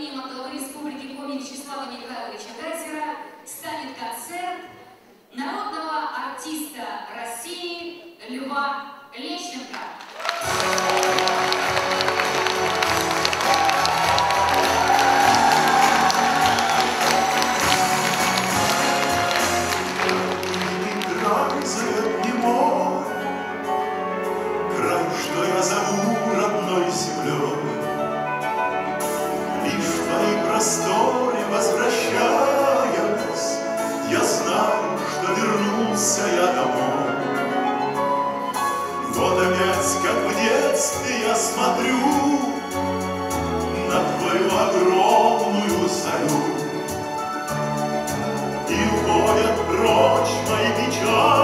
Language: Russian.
именем главы республики по имени Вячеслава Михайловича Гайзера станет концерт народного артиста России Льва Лещенко. Что я зову родной землей, лишь в твои просторы возвращаясь, я знаю, что вернулся я домой. Вот опять, как в детстве, я смотрю на твою огромную зарю, и уходят прочь мои печали.